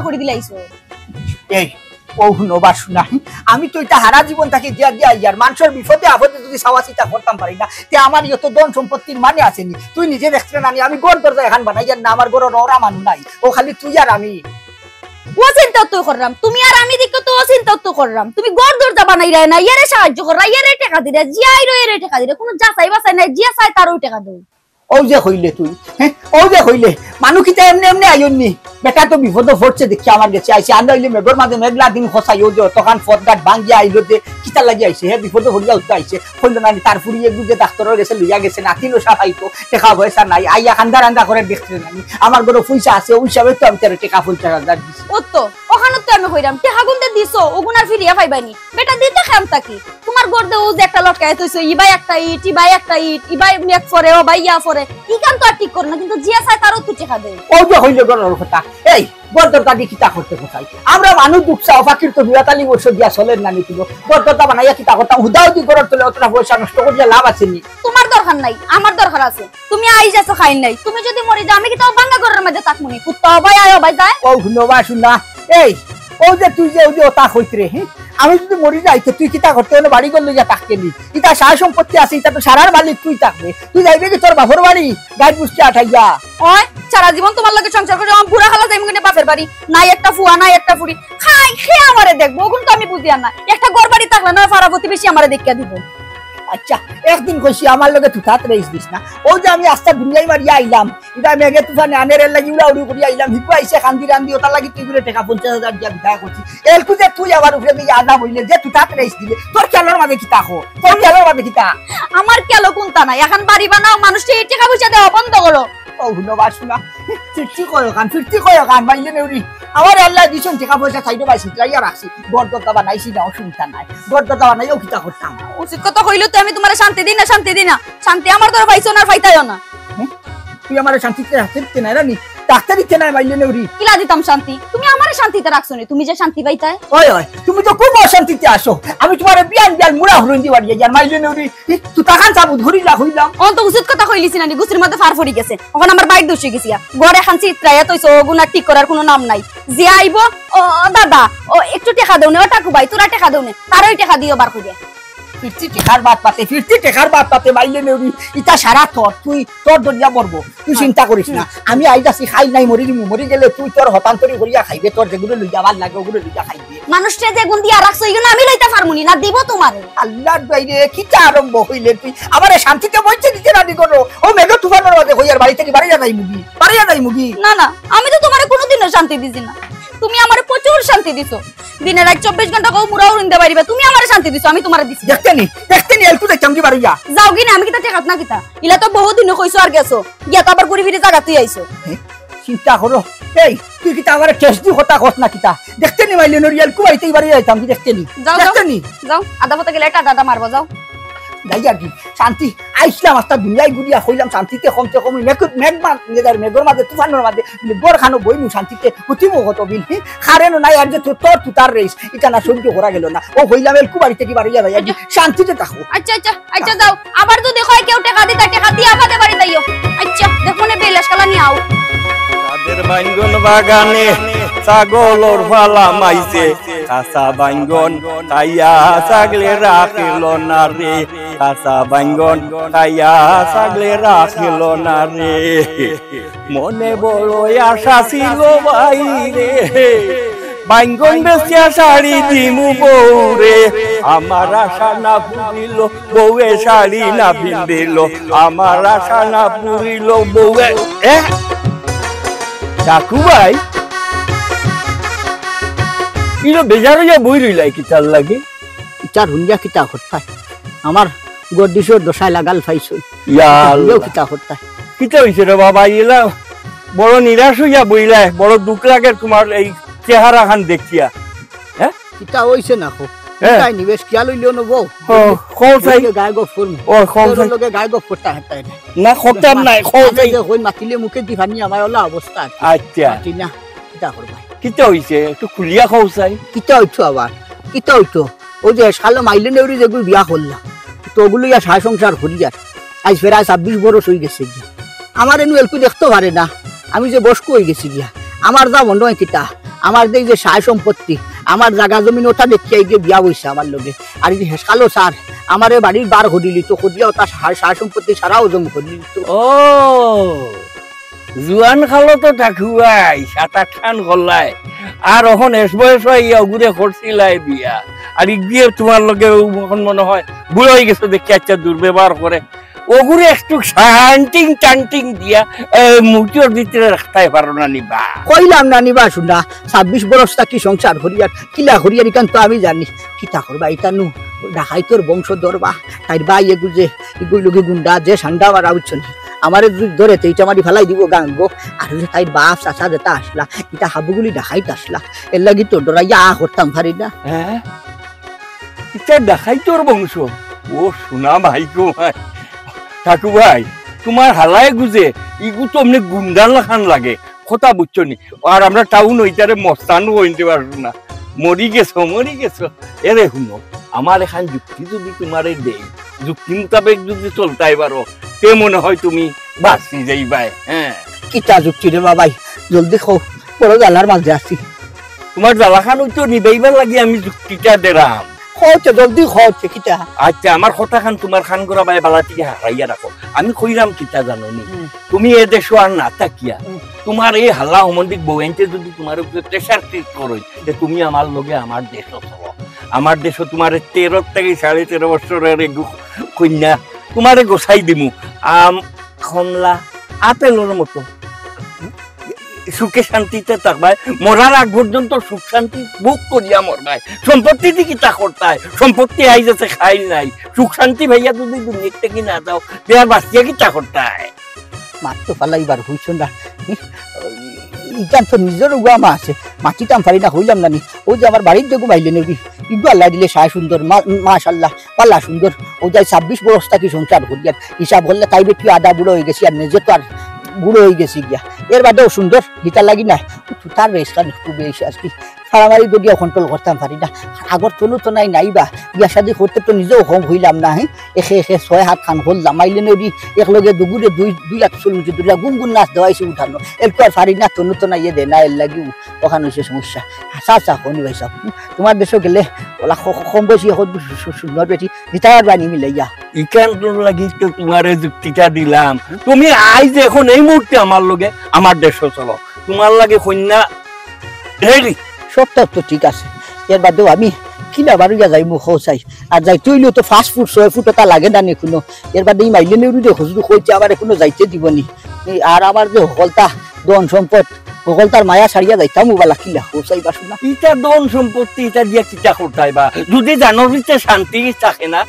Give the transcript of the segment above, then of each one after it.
Fur করে দিলাইছো এই ও নবা শুনা আমি তো এটা হারা জীবন থাকি দিয়া দিয়া ইয়ার মানুষের বিপদে আপদে যদি সাওয়া চিন্তা করতাম পারি না তে আমার যত ধন সম্পত্তির মানে আসেনি তুই নিজে দেখছ না আমি গড় দরজা এখন বানাই না আমার গড় ওরা মানু নাই ও খালি তুই আর আমি ও চিন্তা তো করলাম তুমি আর আমি দিকে তো চিন্তা তো করলাম তুমি গড় দরজা বানাই রায় না ইয়ারে সাহায্য করা ইয়ারে টাকা দিরা জিয়াই রয়ে টাকা দিরা কোনো যাচাই বাছাই নাই জিয়া চাই তারও টাকা দেই ও যে হইলে তুই হ্যাঁ ও যে হইলে মানুষ কিতা এমনি এমনি আইনি বেটা তো বিপদ পড়ছে দেখি আমার গেছে আইসে আন্দ হইলে মেঘর মাঝে মেঘলা দিন খসাই ও যে তখন ফটঘাট ভাঙ্গিয়া আইলো যে কিতা লাগি আইসে হ্যাঁ বিপদ হইয়া উঠতে আইসে হইল না তার ফুরিয়ে গুজে ডাক্তারের গেছে লইয়া গেছে নাতিনো সাহাইতো টেকা পয়সা নাই আইয়া কান্দা রান্দা করে দেখতে জানি আমার ঘরে পয়সা আছে ওই হিসাবে তো আমি তার টেকা 50,000 দিছি ও তো ওখানে তো আমি কইরাম টেকা গুনতে দিছো ওগুনার ফিরিয়া পাইবানি বেটা দিতে খাম তাকি তোমার গড়দে ও যে একটা লটকায় তইছো ইবাই একটা ইট ইবাই মেক ফরে ও বাইয়া ফরে কি কাম তো ঠিক করে না কিন্তু জিয়া চাই তারও তো টেকা দেয় ও যে হইলে গড়র কথা এই বড়দরটা দি কিতা করতে কোথায় আমরা মানুষ দুঃখা অফাকির তো বিয়াতালি বর্ষ দিয়া চলেন না নিতিব বড়দরটা বানাইয়া কিতা করতাম হুদাউদি গড়র তোলে অতটা পয়সা নষ্ট করিয়া লাভ আছে নি তোমার দরকার নাই আমার দরকার আছে তুমি আই যাছো খাইন নাই তুমি যদি মরি যাও আমি কি তাও বাঙ্গা ঘরের মধ্যে থাকমুনি কুত্তা ভাই আয় ভাই যায় ও নবা শুনা এই ও যে তুই যে ওই যে ওটা হইতরে হ্যাঁ আমি যদি মরি যাই তো তুই কিতা করতে হলে বাড়ি গল লইয়া থাকতে নি ইটা সারা সম্পত্তি আছে ইটা তো সারার মালিক তুই থাকবে তুই যাইবে কি তোর বাপর বাড়ি গাছ বুঝতে আঠাইয়া ওই সারা জীবন তোমার লগে সংসার করে আমি বুড়া খালা যাইমু কিনা বাপের বাড়ি নাই একটা ফুয়া নাই একটা ফুড়ি খাই খেয়ে আমারে দেখবো ওগুন তো আমি বুঝি না একটা ঘর বাড়ি থাকলে না ফারা প্রতিবেশী আমারে দেখিয়া দিব আচ্ছা একদিন কইছি আমার লগে তুই থাকতে রইস দিস না ও যে আমি আস্তা দুনিয়ায় মারিয়া আইলাম এটা মেঘে তুফানে আনের লাগি উড়াউড়ি করিয়া আইলাম হিকু আইসে কান্দি রান্দি ওটার লাগি তুই করে টাকা 50,000 দিয়া বিদায় করছি এলকু যে তুই আবার উপরে দিয়ে আদা হইলে যে তুই থাকতে রইস দিলে তোর কেলোর মাঝে কি তাকো তোর কেলোর মাঝে কি তা আমার কেলো কোনটা নাই এখন বাড়ি বানাও মানুষকে এই টাকা পয়সা দেওয়া বন্ধ করো ও ধন্যবাদ শুনা ফিরতি কয় কান বাইলে নেউরি আমার আল্লাহ দিছেন টাকা পয়সা চাইতে পাইছি লাইয়া রাখছি বড়দরটা বানাইছি না অসুবিধা নাই বড়দরটা বানাইও কিতা করতাম উচিত কথা কইলো তো আমি তোমারে শান্তি দিই না শান্তি আমার তোর পাইছো না পাইতাইও না তুই আমার শান্তিতে রাখতে নাই রানি ডাক্তার দিতে নাই বাইলে নেউরি কিলা দিতাম শান্তি তুমি আমারে শান্তিতে রাখছো নি তুমি যে শান্তি পাইতাই ওই ওই তুমি তো খুব অশান্তিতে আসো আমি তোমার বিয়ান মুড়া হরুন দিবাড়ি যান মাইলে নেউরি তুই তাকান চাবু ধরিলা হইলাম অন তো উচিত কথা কইলিছি না গুছির মধ্যে ফার ফড়ি গেছে ওখান আমার বাইক দোষে গেছি ঘরে এখন চিত্রাইয়া তইছো গুনা ঠিক করার কোনো নাম নাই যে আইবো ও দাদা ও একটু টাকা দাও না ও টাকু ভাই তোরা টাকা দাও না তারই টাকা দিও বার কইয়া ফিরতি টেকার বাদ পাতে মাইলে নেউরি ইটা সারা তুই তোর দরিয়া মরবো তুই চিন্তা করিস না আমি আইতাছি খাই নাই মরি গেলে তুই তোর হতান্তরি করিয়া খাইবে তোর যেগুলো লইয়া ভাল লাগে ওগুলো লইয়া খাইবে মানুষটা যে গুণ দিয়া রাখছো এগুলো আমি লইতে পারমুনি না দিব তোমার আল্লাহর বাইরে কিটা আরম্ভ হইলে তুই আমার শান্তিতে বইতে দিতে রানি করো ও মেঘ তুফানের মাঝে হইয়ার বাড়ি থেকে বাড়িয়া যাই মুগি না আমি তো তোমারে কোনোদিনও শান্তি দিছি না তুমি আমারে প্রচুর শান্তি দিছো দিনে রাত 24 ঘন্টা কও মুরা উড়িন্দে পারিবা তুমি আমারে শান্তি দিছো আমি তোমারে দিছি দেখতে নি এলকু দেখতাম কি বাড়িয়া যাও কি না আমি কিতা টেকাত না কিতা ইলা তো বহুত দিন কইছো আর গেছো গিয়া তো আবার ঘুরি ফিরে জায়গাতেই আইছো চিন্তা করো এই তুই কিতা আমার টেস্ট দি কথা কস না কিতা দেখতে নি মাইলে নরি এলকু আইতেই বাড়ি যাইতাম কি দেখতে নি যাও আদা ফতে গেলে একটা দাদা মারবা যাও যাই কি শান্তি আইসলাম আস্তা দুনিয়ায় ঘুরিয়া হইলাম শান্তিতে কমতে কম মেঘর মাঝে তুফানের মাঝে গড় খানো বইনু শান্তিতে হুতিমো কত বিল খারেনো নাই আর যে তোর তুতার রেস এটা না সহ্য করা গেল না ও হইলাম এলকু বাড়িতে কি বাড়ি যাই শান্তিতে থাকো আচ্ছা যাও আবার তো দেখো কেউ টাকা দিতা টাকা দিয়ে আমাদের বাড়ি যাইও আচ্ছা দেখো না বেলাস কালা নিয়ে আও তাদের বাইঙ্গন বাগানে ছাগলর ফালা মাইছে কাঁচা বাইঙ্গন খাইয়া ছাগলে রাখিল না রে কাঁচা বাইঙ্গন খাইয়া ছাগলে রাখিল না রে মনে বড় আশা ছিল বাইরে বাইঙ্গন বেচিয়া শাড়ি দিমু বউরে আমার আশা না পুরিল বউয়ে শাড়ি না পিন্দিল আমার আশা না পুরিল বউয়ে কাকু ভাই ইলো বেজারিয়া বই রইলাই কিতার লাগে ইটার হুঞ্জা কিতা হতাই আমার গডিসর দশায় লাগাল ফাইছো কিতা হতাই কিতা হইছে রে বাবা ইলা বড় নিরাশ হইয়া বইলাই বড় দুঃখ লাগে তোমার এই চেহারা খান দেখিয়া হ্যাঁ কিতা হইছে না কো তাই নিবেশ কিয়া লইলো নবো কোন সাই গায় গো ফুল ও কোন সাই লগে গায় গো ফটা হতাই না খতাম নাই কোন সাই কই মাতিলে মুখে দি ভানি আমার ওলা অবস্থা আচ্ছা কিনা কিতা করবা কিতা হইছে একটু খুলিয়া খাও চাই কিতা হইছো আবার কিতা হইতো ও যে শালো মাইলে নেউরি যেগুলো বিয়া করলাম তো ওগুলো ইয়া সারা সংসার হরিয়া আজ ফেরা 26 বছর হয়ে গেছে গিয়া আমার এনু এলকু দেখতে পারে না আমি যে বসকু হয়ে গেছি গিয়া আমার যা মনে হয় কিতা আমার যে সায় সম্পত্তি আমার জায়গা জমিন ওটা দেখি এই যে বিয়া হইছে আমার লগে আর এই যে হেসকালো স্যার আমার বাড়ির বার হরিলি তো হরিয়া ওটা সায় সম্পত্তি সারাও জম হরিলি তো ও জুয়ান খালো তো ঠাকুয়াই 7-8 খান গলাই আর এখন এস বয়স হইয়া ঘুরে করছিলাই বিয়া আর গিয়ে তোমার লগে এখন মনে হয় বুড়ো হয়ে গেছে দেখি আচ্ছা দুর্ব্যবহার করে ওগুলো একটু শান্টিং টান্টিং দিয়া মুটির ভিতরে রাখতে পারো না নিবা কইলাম না নিবা শুনা 26 বরস থাকি সংসার হরিয়ার কিলা হরিয়ার ইকান তো আমি জানি কিতা করবা এটা নু ঢাকাই তোর বংশ ধরবা তাই ভাই এগুলো গুন্ডা যে সান্ডা মারা উচ্ছনি আমার ধরে এইটা মারি ফেলাই দিব গাঙ্গো আর তাই বাপ চাচা যেটা আসলা এটা হাবুগুলি ঢাকাইতে আসলা এর লাগি তোর ডরাইয়া করতাম পারি না হ্যাঁ এটা ঢাকাই তোর বংশ ও শোনা ভাই গো ভাই ঠাকু ভাই তোমার হালায় গুজে ইগু তো এমনি গুন্ডাল খান লাগে কথা বুঝছো নি আর আমরা টাউন ওইটারে মস্তানও হইতে পারবো না মরি গেছো এরে শুনো আমার এখান যুক্তি যদি তোমারে দেই যুক্তি মোতাবেক যদি চলতাই পারো তে মনে হয় তুমি বাঁচি যাইবাই হ্যাঁ কিতা যুক্তি রে বাবাই জলদি খাও বড় জ্বালার মাঝে আছি তোমার জ্বালা খান তো নিবাইবার লাগি আমি যুক্তিটা দেরাম খাওছে জলদি খাওছে কিতা আচ্ছা আমার কথা খান তোমার খান করা বাই বালা থেকে হারাইয়া রাখো আমি কইরাম কিতা জানো নি তুমি এ দেশো আর না থাকিয়া তোমার এই হাল্লা সম্বন্ধিক বউয়েন্টে যদি তোমার উপরে প্রেশার ক্রিয়েট করো যে তুমি আমার লগে আমার দেশও চলো আমার দেশও তোমার 13 থেকে 13.5 বছরের কন্যা তোমারে গোসাই দিমু খনলা আপেলের মতো সুখে শান্তিতে থাকবাই মরার আগ পর্যন্ত সুখ শান্তি ভোগ করিয়া মরবাই সম্পত্তি দিকে তা করতাই সম্পত্তি আই যাচ্ছে খাই নাই সুখ শান্তি ভাইয়া যদি দুনিয়ার থেকে না যাও দেয়ার বাঁচিয়া কি তা করতাই মাত্র পালাইবার হইছ না ইটান তো নিজের উগামা আছে মাটিটাম পারি না হইলাম না নি ওই যে আমার বাড়ির দেখো বাইলে নেবি ইগু আল্লাহ দিলে সায় সুন্দর মাশাল্লাহ পাল্লা সুন্দর ও যাই 26 বরস থাকি সংসার করিয়ার হিসাব হলে তাই বেটি আদা বুড়ো হয়ে গেছি আর নিজে তো আর বুড়ো হয়ে গেছি গিয়া এর বাদেও সুন্দর গীতা লাগি না তার রেস্কান একটু বেশি আসবি সারামারি দরিয়া কন্ট্রোল করতাম পারি না আগর তনু তো নাইবা বিয়া শাদি করতে তো নিজেও হোম হইলাম না হ্যাঁ এখে 6 খান হল্লাম মাইলে নদী একলগে দুগুরে 2 লাখ চলছে দুলা গুনগুন নাচ দেওয়াইছে উঠানো এরপর আর পারি না তনু তো নাই দে না এর লাগি ওখানে হয়েছে সমস্যা হাসা হনি ভাই সব তোমার দেশে গেলে ওলা কম বেশি সুন্দর বেটি গীতার বাণী মিলাইয়া ইকান লাগি তো তোমার যুক্তিটা দিলাম তুমি আইজ এখন এই মুহূর্তে আমার লগে আমার দেশও চলো তোমার লাগে কন্যা রেডি সবটা তো ঠিক আছে এর বাদেও আমি কিনা বাড়িয়া যাই মুখ চাই আর যাই তুইলেও তো 5 ফুট 6 ফুট তা লাগে না এখনো এর বাদে মাইলে নেউরি দেখো শুধু কইছে আবার এখনো যাইতে দিবনি আর আমার যে হকলতা ধন সম্পদ হকলতার মায়া ছাড়িয়া যাইতাম বালা কিলা হোসাই বাসু না ইটা ধন সম্পত্তি এটা দিয়া কিটা করতাই বা যদি জানরিতে শান্তি থাকে না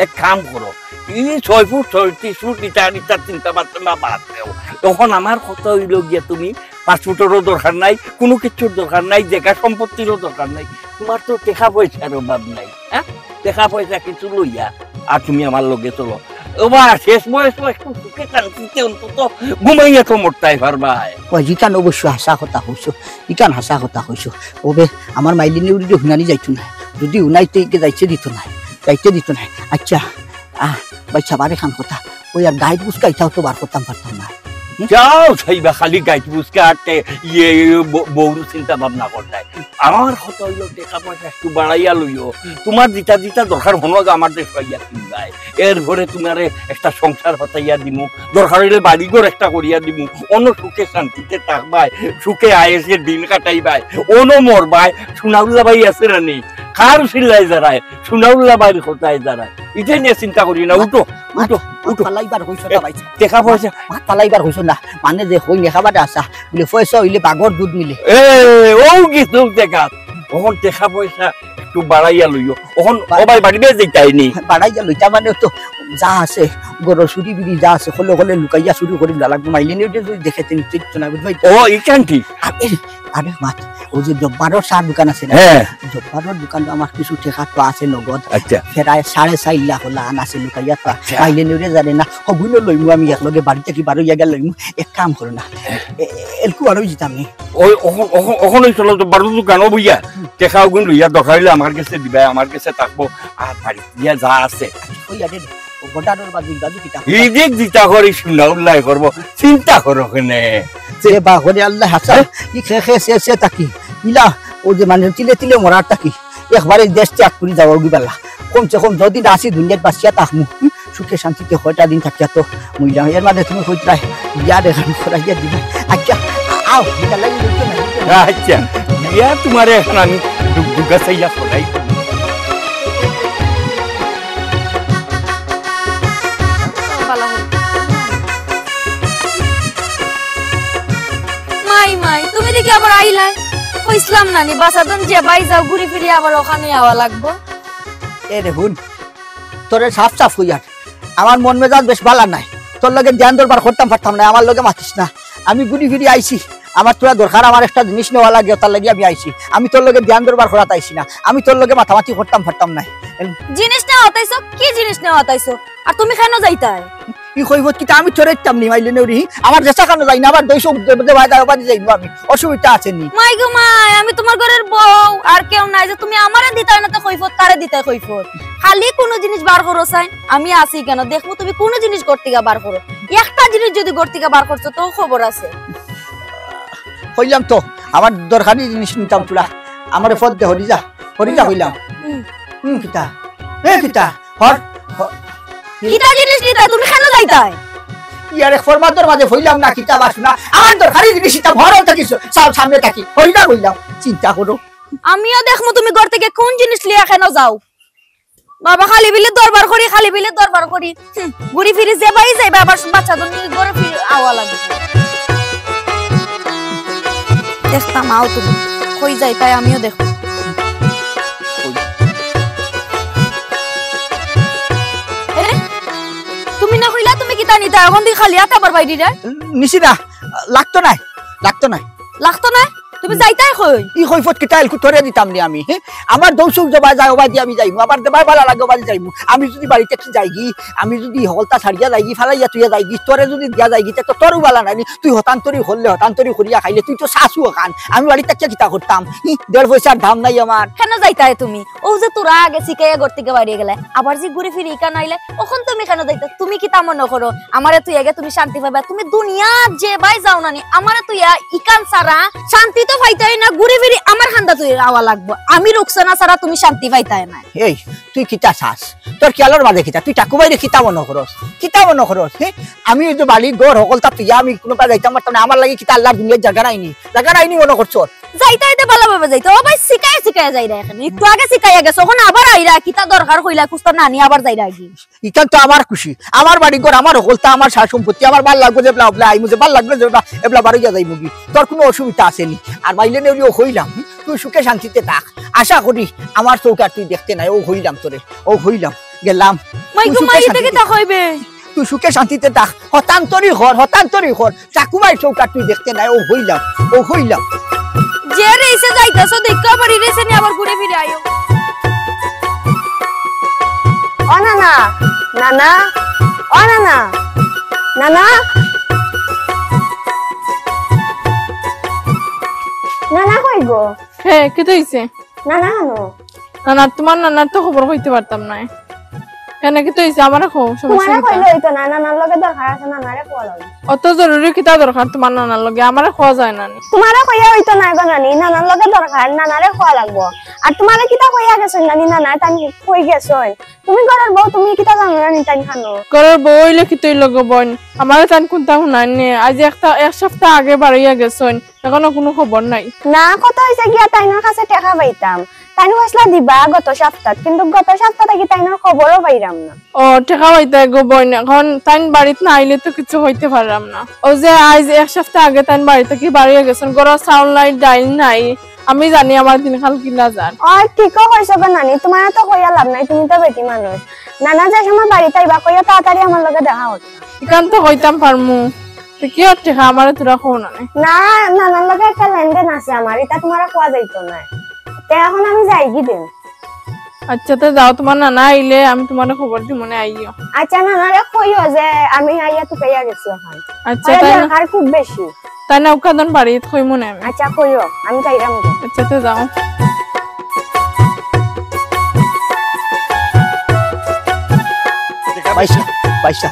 এক কাম করো এই 6 ফুট 36 ফুট ইটা চিন্তা ভাবনা বাদ দেও তখন আমার কথা হইল গিয়া তুমি 5 ফুটেরও দরকার নাই কোনো কিছুর দরকার নাই জায়গা সম্পত্তিরও দরকার নাই তোমার তো টাকা পয়সার অভাব নাই হ্যাঁ টাকা পয়সা কিছু লইয়া আর তুমি আমার লগে চলো ওবার শেষ বয়স একটু সুখে শান্তিতে অন্তত ঘুমাইয়া তো মরতাই পারবা ওই জিকান অবশ্য হাসা কথা হইছো ইকান হাসা কথা হইছো ওবে আমার মাইলি নেউরি হুনানি যাইতো না যদি উনাইতে যাইতে দিত না আচ্ছা বাচ্চা বারে খান কথা ওই আর গাইড বুসকাইতাও তো বার করতাম পারতাম না যাও সাইবা খালি গাইড বুসকা আটে বউর চিন্তা ভাবনা করতাই আমার কথা হইল টাকা পয়সা একটু বাড়াইয়া লইও তোমার দিতা দরকার হলো আমার দেশ পাইয়া কিনবাই এর ঘরে তোমারে একটা সংসার হতাইয়া দিমু দরকার হইলে বাড়িঘর একটা করিয়া দিমু অন্য সুখে শান্তিতে থাকবাই সুখে আয়েসের দিন কাটাইবাই অন্য মরবাই সোনাউল্লা ভাই আছে রানি কার সিল্লাই দাঁড়ায় সোনাউল্লা ভাইয়ের কোথায় দাঁড়ায় এটাই নিয়ে চিন্তা করি না উঠো পালাইবার হইছো না ভাই টাকা পয়সা পালাইবার হইছো না মানে যে হই লেখাবাটা আসা বলে পয়সা হইলে বাগর দুধ মিলে ও কিছু দেখা ওখন টাকা পয়সা একটু বাড়াইয়া লইও ওখন সবাই বাড়িবে যেটাইনি বাড়াইয়া লইতা মানে তো যা আছে গরর চুরি বিড়ি যা আছে হলে হলে লুকাইয়া চুরি করি লাগবে মাইলে নিয়ে যদি দেখে তিনি ঠিক না বুঝবাই ও ইকান ঠিক আরে মাত ও যে জব্বারর সার দোকান আছে না জব্বারর দোকান আমার কিছু টাকা তো আছে নগদ আচ্ছা ফেরায় 4.5 লাখ হলা আন আছে লুকাইয়া তো মাইলে নিয়ে জানে না হবুল লইমু আমি একলগে বাড়িতে কি বারো জায়গা লইমু এক কাম করো না এলকু আরো জিতাম নি ওই ওখানে চলো তো বারো দোকানও বইয়া টাকা গুণ লইয়া দরকার হইলে আমার কাছে দিবা আমার কাছে থাকবো আর বাড়ি দিয়া যা আছে ওই আরে গোটানোর বাজু বাজু কিতা এই যে জিতা করি সুনাউল্লাহ করবো চিন্তা করো কেনে যে বা হরে আল্লাহ হাসা ই খে সে তাকি ইলা ও যে মানে তিলে তিলে মরার থাকি একবারে দেশ ত্যাগ করে যাওয়া গিবালা কমসে কম যদি আসি দুনিয়াত বাঁচিয়া থাকমু সুখে শান্তিতে কয়টা দিন থাকিয়া তো মহিলা এর মাঝে তুমি কইতাই বিয়া দেখান করাইয়া দিবা আচ্ছা আও এটা লাগি না আচ্ছা বিয়া তোমার এখন আমি দুগা চাইয়া ফলাই মাই মাই তুমি দেখি আবার আইলাই কইছিলাম নানি বাসাদন যে বাই যাও ঘুরি ফিরি আবার ওখানে আওয়া লাগবো এ দেখুন তোরে সাফ সাফ হইয়ার আমার মন মেজাজ বেশ ভালো নাই তোর লগে ধ্যান দরবার করতাম পারতাম না আমার লগে মাতিস না আমি ঘুরি ফিরি আইছি আমার তোরা দরকার আমার একটা জিনিস নেওয়া লাগে তার লাগে আমি আইছি আমি তোর লগে ধ্যান দরবার করাত আইছি না আমি তোর লগে মাথামাতি করতাম পারতাম না জিনিস নেওয়া হতাইছো কি জিনিস নেওয়া হতাইছো আর তুমি কেন যাইতাই ই কইব কি আমি তোরে ইচ্ছাম নি মাইলে নেউরি আমার যেসা কানো যাই না আবার 200 দেওয়া যায় বাড়ি যাইব আমি অসুবিধা আছে নি মাই গো মাই আমি তোমার ঘরের বউ আর কেউ নাই যে তুমি আমারে দিতাই না তো কইফত কারে দিতাই কইফত খালি কোন জিনিস বার করো চাই আমি আছি কেন দেখবো তুমি কোন জিনিস গর্তিকা বার করো একটা জিনিস যদি গর্তিকা বার করছো তো খবর আছে কইলাম তো আমার দরকারি জিনিস নিতাম তোরা আমারে ফদ দে হরি যা কইলাম কিতা কিতা হর কিটা জিনিস নিতাই তুমি কেন যাইতাই ইয়ারে ফরমাদর মাঝে হইলাম না কিতা বাসনা আমার দরকারি জিনিস এটা ভরল থাকিস সব সামনে থাকি হইলা কইলাম চিন্তা করো আমিও দেখমু তুমি ঘর থেকে কোন জিনিস লিয়া কেন যাও বাবা খালি বিলে দরবার করি ঘুরি ফিরি যে বাই যাইবা আবার বাচ্চা তো নিয়ে ঘরে ফিরে আওয়া লাগবে দেখতাম আও তুমি কই যাই তাই আমিও দেখো তুমি না কইলা তুমি কি তানি তা এখন দি খালি আটা বার বাইরি রে নিছি না লাগতো না লাগতো না তুমি যাইতাই কই ই কইফত কিতাইল কুতরে দিতাম নি আমি আমার দৌসুক জবা যায় ওবাদি আমি যাইমু আমার দেবাই ভালো লাগে ওবাদি যাইমু আমি যদি বাড়িতে কি যাইগি আমি যদি হলতা ছাড়িয়া যাইগি ফালাইয়া তুইয়া যাইগি তোরে যদি দিয়া যাইগি তো তোরও ভালো নাই তুই হতান্তরি হললে হতান্তরি করিয়া খাইলে তুই তো শাশু খান আমি বাড়িতে কিতা করতাম 1.5 পয়সার দাম নাই আমার কেন যাইতাই তুমি ও যে তোরা আগে শিখাইয়া ঘর থেকে বাড়ি গেলে আবার যে ঘুরে ফিরে ইকা নাইলে এখন তুমি কেন যাইতা তুমি কি তামন করো আমারে তুই আগে তুমি শান্তি পাইবা তুমি দুনিয়া যে বাই যাও না নি আমারে তুই ইকান সারা শান্তি তো পাইতাই না ঘুরে ফিরে আমার খান্দা তুই আওয়া লাগবো আমি রুকসানা সারা তুমি শান্তি পাইতাই না এই তুই কিতা চাস তোর খেয়ালের মাঝে কিতা তুই টাকু বাইরে কিতা মনে করস আমি যে বাড়ি ঘর হকলতা তুই আমি কোনো কাজ যাইতাম পারতাম না আমার লাগে কিতা আল্লাহর দুনিয়ার জায়গা নাইনি মনে করছ যাইতাইতে ভালোভাবে যাইতো ও ভাই শিখাই যাই রে এখন একটু আগে শিখাইয়া গেছো এখন আবার আইরা কিতা দরকার কইলা কুস্তা নানি আবার যাইরা কি ইকান তো আমার খুশি আমার বাড়ি ঘর আমার হকলতা আমার সার সম্পত্তি আমার ভাল লাগবে যে বলা আই মুজে ভাল লাগবে যে এবলা বাড়ি যাই মুগি তোর কোনো অসুবিধা আসেনি আর মাইলে নেউরিও হইলাম তুই সুখে শান্তিতে থাক আশা করি আমার চৌকার তুই দেখতে নাই ও হইলাম তোরে ও হইলাম গেলাম মাই থেকে তা কইবে তুই সুখে শান্তিতে থাক হতান্তরি ঘর চাকুমাই চৌকার তুই দেখতে নাই ও হইলাম যে রেইছে যাইতাছো দেখা বাড়ি রেইছে নি আবার ঘুরে ফিরে আইও ও নানা ও নানা নানা কই গো হ্যাঁ কি হইছে নানা হানো নানা তোমার নানার তো খবর কইতে পারতাম না কেন কি হইছে আমারে কও তোমারে কইলো হইতো না নানার লগে দরকার আছে নানারে কোয়া লাগবে অত জরুরি কিতা দরকার তোমার নানার লগে আমারে কোয়া যায় না তোমারে কইয়া হইতো না গো নানি নানার লগে দরকার নানারে কোয়া লাগবো আর তোমারে কিতা কইয়া গেছন নানি নানা তান কই গেছন তুমি ঘরের বউ তুমি কিতা জানো নানি তান খানো ঘরের বউ হইলে কি তুই লগে বোন আমারে তান কোনটা শুনাইনি আজ এক সপ্তাহ আগে বাড়িয়া গেছন এখনো কোনো খবর নাই না কত হইছে গিয়া তাইনোর কাছে টাকা পাইতাম তাইনো কইছলা দিবা গত সপ্তাহ কিন্তু গত সপ্তাহ থেকে তাইনোর খবরও পাইরাম না ও টাকা পাইতে গো বোন এখন তাইন বাড়িতে না আইলে তো কিছু হইতে পারলাম না ও যে আজ এক সপ্তাহ আগে তাইন বাড়িতে কি বাড়িয়া গেছন ঘরে চাউল নাই ডাইল নাই আমি জানি আমার দিনকাল কিলা যান ও ঠিকও কইছো গো নানি তোমার তো কইয়া লাভ নাই তুমি তো বেটি মানুষ নানা যে সময় বাড়িতে আইবা কইয়া তাড়াতাড়ি আমার লগে দেখা হতো ইকান তো কইতাম পারমু তো কি হচ্ছে আমারে তোরা খো না না নানার লগে একটা লেনদেন আছে আমার এটা তোমার কোয়া যাইতো না তে এখন আমি যাই কি দিন আচ্ছা তো যাও তোমার নানা আইলে আমি তোমার খবর দি মনে আইও আচ্ছা নানারে কইও যে আমি আইয়া তো কইয়া গেছি ওখান আচ্ছা তাই আর খুব বেশি তাই না উকাদন বাড়ি কই মনে আমি আচ্ছা কইও আমি যাইরাম আচ্ছা তো যাও পয়সা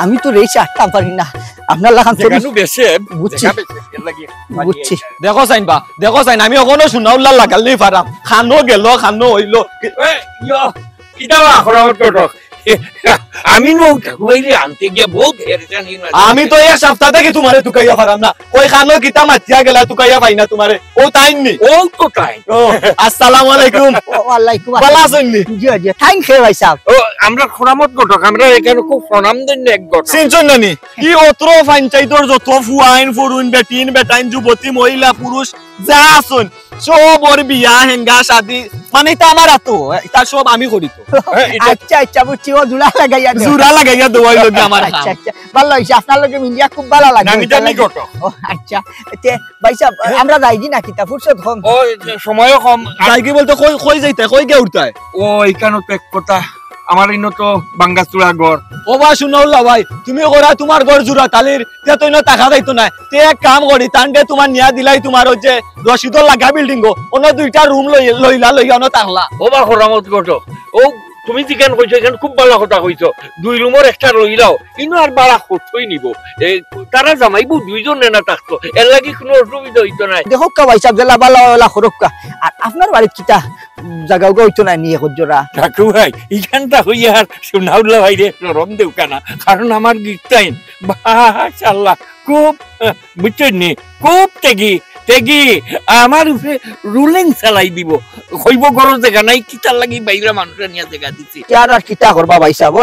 আমি তো রেইছে আটটা পারি না আপনার লাগান জায়গানো বেশে বুঝছি লাগি বুঝছি দেখো চাইন আমি ওখানে শুনাউল্লা লাগালি পারাম খানো গেল খানো হইলো কিটা আখরাত কটক আমি নো কইরে আনতে গিয়ে বহুত হেরজানি না আমি তো এই সপ্তাহ থেকে তোমারে তুকাইয়া পারাম না ওই খানো কিতা মাতিয়া গেলা তুকাইয়া পাই না তোমারে ও টাইম নি ও তো টাইম ও আসসালামু আলাইকুম ওয়ালাইকুম ভালো আসসালাম আছেন নি জি জি থ্যাংক ইউ ভাই সাহেব ও আমরা খরামত কটক আমরা এখানে খুব প্রণাম দেন এক গটক চিনছন না নি কি অত্র পঞ্চায়েতর যত ফুয়াইন ফুরুন বেটিন বেটাইন যুবতী মহিলা পুরুষ যা আছেন সবর বিয়া হেঙ্গা শাদি মানে এটা আমার আতো এটা সব আমি করি তো আচ্ছা আচ্ছা বুঝছি ও জুড়া লাগাইয়া দেও জুরা লাগাইয়া দেওয়াই লগে আমার আচ্ছা আচ্ছা ভালো হইছে আপনার লগে মিলিয়া খুব ভালো লাগে নামি জানি কটক ও আচ্ছা তে ভাই সাহেব আমরা যাইজি না কিতা ফুরসত কম ও সময়ও কম তাই কি বলতে কই কই যাইতে কই গে উঠতায় ও এখানে তো এক কথা আমার ইনো তো বাঙ্গাচুড়া ঘর ও ভাই শুনাউল্লা ভাই তুমি ওরা তোমার ঘর জুরা তালির তে তো না টাকা দাইতো না তে এক কাম করি তানকে তোমার নিয়া দিলাই তোমার হচ্ছে রশিদর লাগা বিল্ডিং গো অন্য দুইটা রুম লইলা অন্য তাহলা ও বা খরামত কটক ও তুমি যেখান কইছো এখানে খুব ভালো কথা কইছো 2 রুমের একটা লইলাও ইনো আর বাড়া কতই নিব তারা জামাইবো দুইজন না থাকতো এর লাগি কোনো অসুবিধা হইতো না দেখো কা ভাই সাহেব জেলা ভালো ভালো খরক্কা আর আপনার বাড়ি কিতা জায়গা হইতো না নিয়ে হজরা কাকু ভাই এখানটা হইয়া আর শুনাউল্লা ভাই রে রম দেও কেনা কারণ আমার গিটাইন মাশাআল্লাহ খুব বুঝছেন নি খুব তেগি আমার উপরে রুলিং চালাই দিব হইব গরজ জায়গা নাই কিতার লাগি বাইরে মানুষ নিয়ে জায়গা দিছি আর আর কিতা করবা ভাই সাহেব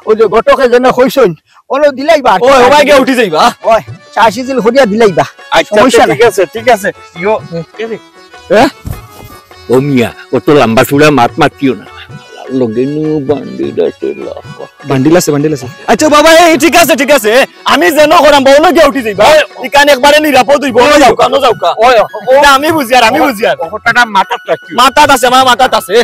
ওই যে গটকে যেন কইছন ওনো দিলাইবা ও ভাই গে উঠি যাইবা ওই চাষি দিল হরিয়া দিলাইবা আচ্ছা সমস্যা নাই। ঠিক আছে ইয়ো ও মিয়া ও তো লম্বা চূড়া মাতিও না লগেনু বান্ডিল আছে আচ্ছা বাবা এই ঠিক আছে আমি যেন করাম বউলো গে উঠি যাইবা ইকান একবারে নিরাপদ হইব না যাও কা এটা আমি বুঝি আর কথাটা মাথাত রাখিও মাথাত আছে আমার মাথাত আছে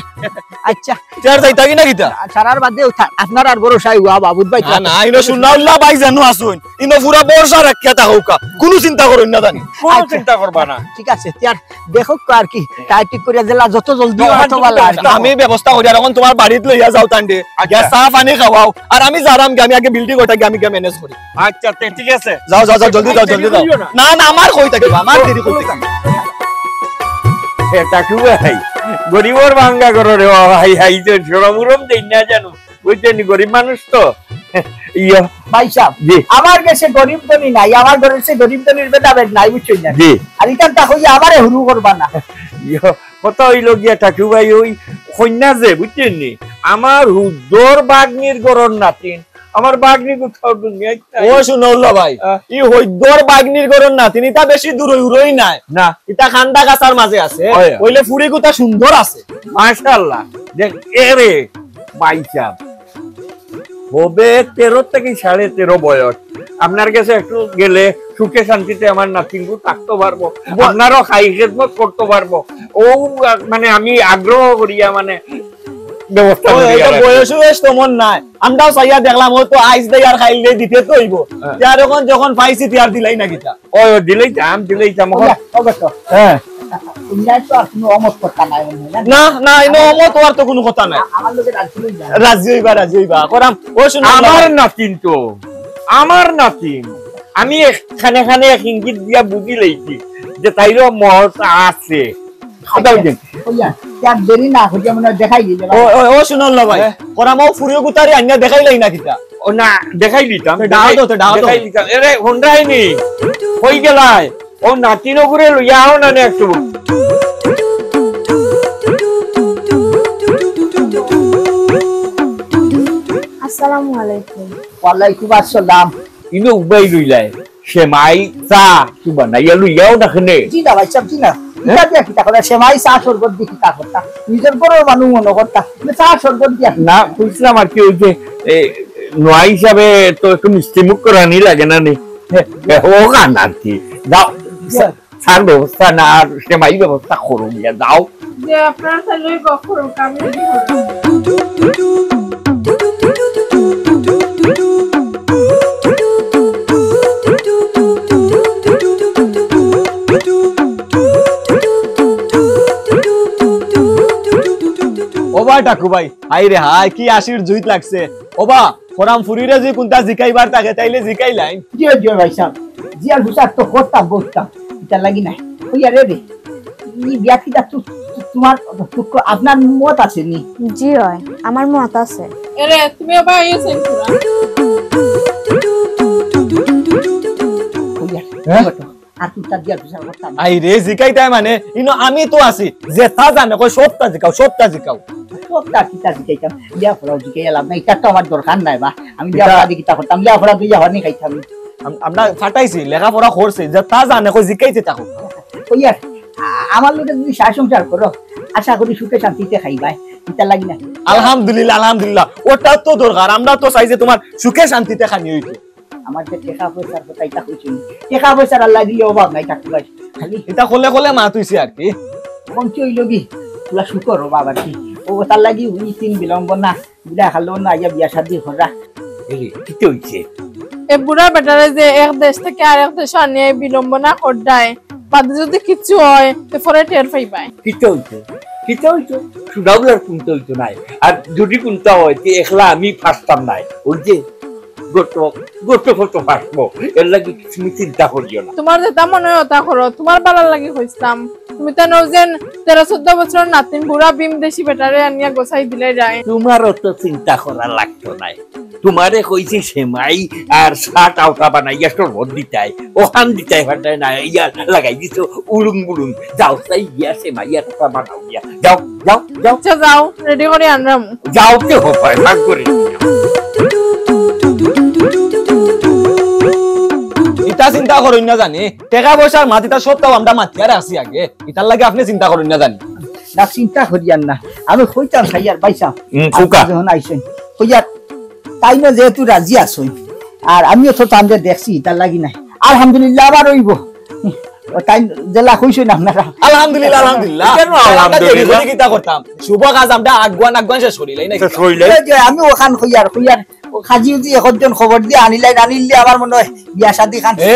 আচ্ছা চার যাইতা কি না কিতা সারার বাদে আপনার আর বড় সাই হুয়া বাবুদ ভাই না ইনো শুনাউল্লাহ ভাই জানো আসুন ইনো পুরা বর্ষা রাখিয়া তা হোকা কোনো চিন্তা করুন না জানি কোনো চিন্তা করবা না ঠিক আছে আর দেখো আর কি টাইট করে জেলা যত জলদি হয় তো ভালো আর কি। আমি ব্যবস্থা করি আর এখন তোমার বাড়িতে লইয়া যাও তান্ডে আগে চা পানি খাওয়াও আর আমি যারাম আমি আগে বিল্ডিং ওটা আমি ম্যানেজ করি আচ্ছা ঠিক আছে যাও জলদি যাও না আমার কই থাকিবা আমার দেরি কই থাকিবা কাকু ভাই গরিবর ভাঙ্গা করো রে ভাই হাই যে সরমুরম দেই না জানো বুঝছেন গরিব মানুষ তো ইয়া ভাই সাহেব জি আমার কাছে গরিব ধনী নাই আমার ঘরে সে গরিব ধনীর ভেদাভেদ নাই বুঝছেন না জি আর ইটানটা হইয়া আমারে হুরু করবা না ইয়া কত হইল গিয়া কাকু ভাই ওই কন্যা যে বুঝছেন নি আমার হুজোর বাগনির গরর নাতিন আমার বাগনি কোথাও দুনিয়ায় ও শুনাউল্লাহ ভাই ই হইদর বাগনির গরন না তিনি তা বেশি দূর হইরই নাই না ইটা খান্ডা গাছার মাঝে আছে কইলে ফুরি গুতা সুন্দর আছে মাশাআল্লাহ দেখ এরে বাইচা হবে 13 থেকে 13.5 বয়স আপনার কাছে একটু গেলে সুখে শান্তিতে আমার নাতিনগু থাকতে পারবো আপনারও খাই খেদমত করতে পারবো ও মানে আমি আগ্রহ করিয়া মানে ব্যবস্থা করি বয়স বেশ তেমন নাই আমরাও চাইয়া দেখলাম ও তো আইস দেই আর খাইলে দিতে তো হইব আর যখন পাইছি তিয়ার দিলাই না কিতা ও দিলেই যাম হ্যাঁ তুমি তো আর কোনো অমত করতা নাই না ইনো অমত হওয়ার তো কোনো কথা নাই আমার লোকে রাজি হইবা করাম ও শুনো আমার নাতিন আমি খানে এক ইঙ্গিত দিয়া বুঝি লইছি যে তাইরও মহৎ আছে দেরি না হইয়া মনে দেখাই দিলে ও শুনল ভাই করাম ও ফুরিও গুতারি আইনা দেখাইলাই না কিতা ও না দেখাই দিতাম দেখাই দিতাম এরে হন্ডাইনি কই গেলাই ও নাতিন করে লইয়া আও না একটু আসসালামু আলাইকুম ওয়ালাইকুম আসসালাম ইনো উবাই লইলাই সেমাই চা কি বানাইয়া লইয়াও না খানে জি না ভাই সাহেব জি না এটা দিয়া কিতা করে সেমাই চা শরবত দি কিতা করতা নিজের বড় মানুষ মনে করতা চা শরবত দিয়া না বুঝলাম আর কি ওই যে নোয়া হিসাবে তো একটু মিষ্টি মুখ করানি লাগে না নি ও গান আর কি যাও সার ব্যবস্থা না আর সেমাই ব্যবস্থা করো গিয়া যাও যে আপনার তাহলে কখন আমি ওবা টাকু ভাই হাই রে হাই কি আশির জুইত লাগছে ওবা ফরাম ফুরিরে যে কোনটা জিকাইবার থাকে তাইলে জিকাই লাইন জি ভাই সাহেব জিয়ার হুসার তো করতাম বলতাম এটা লাগি নাই কইয়া রে রে ই বিয়া কিটা তোমার আপনার মত আছে নি জি হয় আমার মত আছে এরে তুমি আবার আইছেন পুরা আর তুই দিয়া বিচার করতাম আই রে জিকাইতাই মানে ইনো আমি তো আছি যে তা জানে কই সবটা জিকাও সবটা কিতা জিকাইতাম বিয়া ফলাও জিকাই লাভ নাই এটা তো আমার দরকার নাই বা আমি বিয়া ফলা দি কিতা করতাম বিয়া ফলা তুই যাওয়ার নি খাইতাম আমরা ফাটাইছি লেখাপড়া করছে যে তা জানে কই জিকাইতে থাকো কইয়া আমার লোকে যদি সংসার করো আশা করি সুখে শান্তিতে খাইবাই এটা লাগি না আলহামদুলিল্লাহ ওটা তো দরকার আমরা তো চাই যে তোমার সুখে শান্তিতে খানি হইতো আমার যে টাকা পয়সার কথা এটা কইছি টাকা পয়সার আল্লাহ দিলে অভাব নাই থাকতে পারি খালি এটা কলে মা তুইছে আর কি কোন কি হইল কি তুলা শুকর বাবা কি ও তার লাগি উনি তিন বিলম্ব না বুড়া খালো না আইয়া বিয়া শাদি করা এরে কি হইছে এ বুড়া বেটারে যে এক দেশ থেকে আরেক দেশে আনিয়ে বিলম্বনা করদায় বাদে যদি কিছু হয় তো পরে টের পাইবাই কি হইছে সুদাউলার কোনটা হইতো নাই আর যদি কোনটা হয় তে একলা আমি ফাঁসতাম নাই ওই যে গোটো ফাঁসবো এর লাগি তুমি চিন্তা করিও না তোমার যেটা মনে হয় ওটা করো তোমার ভালো লাগে হইতাম তুমি তো নৌজেন 13-14 বছর নাতিন বুড়া বিম দেশি বেটারে আনিয়া গোছাই দিলে যায় তোমারও তো চিন্তা করা লাগতো নাই তোমারে কইছি সেমাই আর শার্ট আউটা বানাইয়া সরবত দিতাই ওখান দিতাই ফাটাই না ইয়া লাগাই দিছো উলুং বুলুং যাও তাই ইয়া সেমাই আর তা বানাও ইয়া যাও আচ্ছা যাও রেডি করে আনরাম যাও তে হয় ভাগ করে এটা চিন্তা করুন না জানি টাকা পয়সার মাটিটা সবটাও আমরা মাতিয়ারে আছি আগে এটার লাগে আপনি চিন্তা করুন না জানি না চিন্তা করিয়ান না আমি কইতাম খাইয়ার বাইসাম ফুকা যখন আইছেন কইয়া তাই না যেহেতু রাজি আসই আর আমিও তো তাদের দেখছি তার লাগি নাই আলহামদুলিল্লাহ আবার হইব তাই জেলা কইছো না আপনারা আলহামদুলিল্লাহ কেন আলহামদুলিল্লাহ? কিতা করতাম শুভ কাজ আমরা আগুয়ান শেষ করিলাই না কইলে যে আমি ওখান কইয়ার খাজি উজি একজন খবর দিয়ে আনিলে আমার মনে হয় বিয়া শাদি খান এ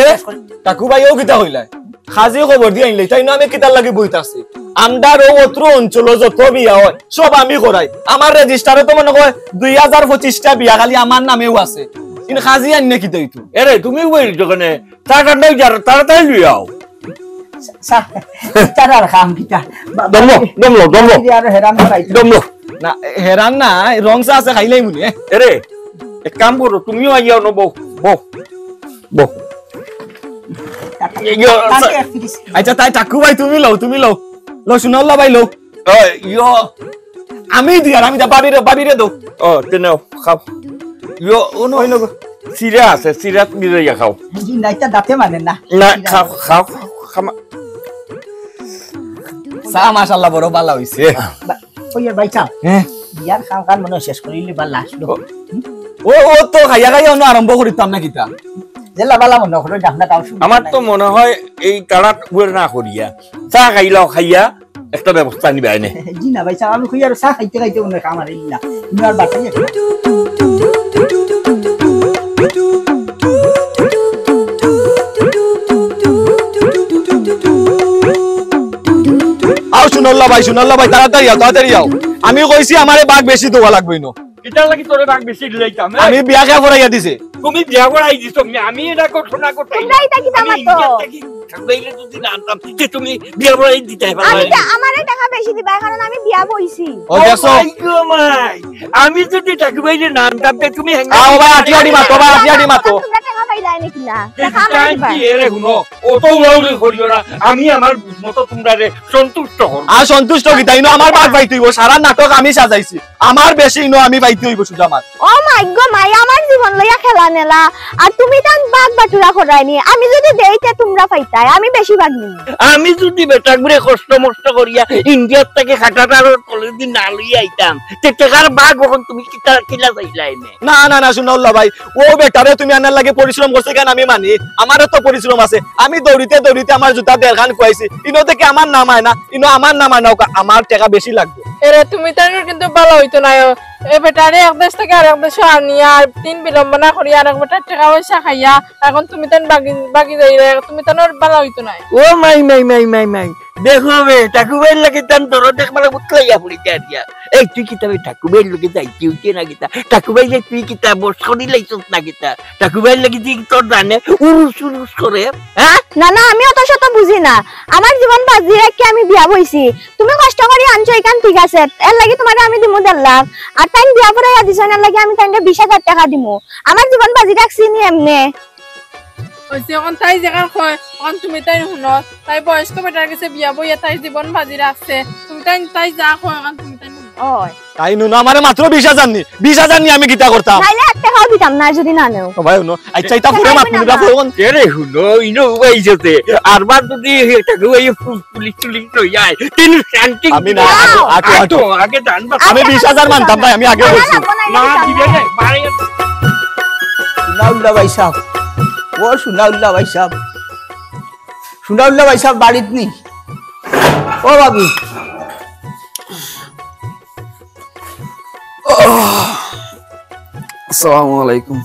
কাকু ভাইও কিতা হইলাই খাজি খবর দিয়ে আনলাই তাই না আমি কিতার লাগি বইতাছি আমদার ও অত্র অঞ্চল যত বিয়া হয় সব আমি করাই আমার রেজিস্টারে তো মনে হয় 2025টা বিয়া খালি আমার নামেও আছে কিন্তু খাজি আননে কিতা হইতো এরে তুমি ওই দোকানে তাড়াতাড়ি লইয়াও তারার খাম কিটা দমলো আর হেরান করাইতো দমলো না হেরান না রংসা আছে খাইলাই মুনি এরে এক কাম করো তুমিও আইয়াও না বউ আচ্ছা তাই টাকু ভাই তুমি লও শুনাল্লা ভাই লও ইয়ো আমি দিয়ার আমি যা বাবিরে দো ও তেনে খাও ইয়ো ওনো সিরা আছে সিরা দিয়ে খাও জি নাইতা দাতে মানে না না খাও খামা সা মাশাআল্লাহ বড় ভালো হইছে কইয়ার বাইচা হ্যাঁ বিয়ার খাম খান মনে শেষ করিলে বা লাস্ট ও তো খাইয়া অন্য আরম্ভ করিতাম না কিতা জেলা বালা মনে করে ডাকনা তাও আমার তো মনে হয় এই তাড়াত উড়ে না করিয়া চা খাইয়া একটা ব্যবস্থা নিবে আইনে জি না বাইচা আমি কইয়ার চা খাইতে মনে কাম আর ইল্লা ইনার বাতাই আও শুনাল্লা ভাই তাড়াতাড়ি আও আমি কইছি আমারে বাঘ বেশি দেওয়া লাগবে না এটার লাগি তোরে ভাগ বেশি দিলাইতাম আমি বিয়া কে ফরাইয়া দিছে তুমি বিয়া করাই দিছো আমি এটা ঘটনা করতাই তোমরা এটা কি জানো তো? থাকবাইলে যদি না আনতাম যে তুমি বিয়া করাই দিতে আমি আমারে টাকা বেশি দিবা কারণ আমি বিয়া বইছি ও দেখছো আমি যদি থাকবাইলে না আনতাম তুমি আও ভাই আটিয়াডি মাতো তোমরা টাকা পাইলাই নাকি না টাকা আমারে দিবা এরে শুনো অত উড়াউড়ি করিও না আমি আমার মতো তোমরারে সন্তুষ্ট হব আর সন্তুষ্ট কি তাই না আমার বাঘ পাইতে হইব সারা নাটক আমি সাজাইছি আমার বেশি ইনো আমি পাইতে হইব শুধু আমার ও মাই গো মাই আমার জীবন লইয়া খেলা নেলা আর তুমি তান বাগ বাটুরা করাইনি আমি যদি দেইতে তোমরা পাইতাই আমি বেশি ভাগ নিই আমি যদি বেটাগুড়ে কষ্ট মষ্ট করিয়া ইন্ডিয়ার থেকে খাটাটার কলেজ না লই আইতাম তে টাকার বাঘ কখন তুমি কিলা চাইলাই না শুনাল্লা ভাই ও বেটারে তুমি আনার লাগে পরিশ্রম করছে কেন আমি মানি আমারও তো পরিশ্রম আছে আমি দৌড়িতে আমার জুতা দেড়খান খুয়াইছি ইনো থেকে আমার নামায় না ইনো আমার নামায় না আমার টাকা বেশি লাগবে এরে তুমি তাই কিন্তু ভালো হইতো না এ বেটারে এক দেশ থেকে আরেক দেশে আনিয়া আর দিন বিলম্বনা করিয়া আরেক বেটার টাকা পয়সা খাইয়া এখন তুমি তান বাগি যাই তুমি তানোর ভালো হইতো না ও মাই দেখো বে ঠাকুরের লাগে তান তোর দেখবার উতলাইয়া পড়িতে আরিয়া এই তুই কিতাবে ঠাকুরের লগে যাইতে উঠে না কিতা ঠাকুরের যে তুই কিতা বসকনি লাইছস না কিতা ঠাকুরের লাগে তুই তোর জানে উরুস উরুস করে হ্যাঁ না না আমি অত শত বুঝি না আমার জীবন বাজি রেখে আমি বিয়া বইছি তুমি কষ্ট করে আনছো এখান ঠিক আছে এর লাগি তোমার আমি দিমু 1.5 লাখ আর তাই বিয়া পরে দিছ না লাগি আমি তাইকে 20,000 টাকা দিমু আমার জীবন বাজি রাখছি নি এমনে ওইসে এখন তাই যেখান কয় এখন তুমি তাই শুনো তাই বয়স্ক বেটার কাছে বিয়া বইয়া তাই জীবন বাজি রাখছে তুমি তাই যা কয় এখন তুমি তাই শুনো ওই তাই নুন আমারে মাত্র 20,000 নি 20,000 নি আমি কিতা করতাম নাইলে 1 টাকাও দিতাম না যদি না নেও ও ভাই নো আচ্ছা এটা পুরো মাতনুরা ফোন এরে শুনো ইনো উবাইছতে আরবার যদি ঠাকুর পুলিশ পুলিশ লই যায় তিন শান্তি আমি না আটো আগে জানবা আমি 20,000 মানতাম ভাই আমি আগে বলছি না দিবে না বাড়ি সুনাউল্লাহ ভাই সাহেব ও সুনাউল্লাহ ভাই সাহেব সুনাউল্লাহ ভাই সাহেব বাড়িত নি ও ভাবি আসসালামু আলাইকুম।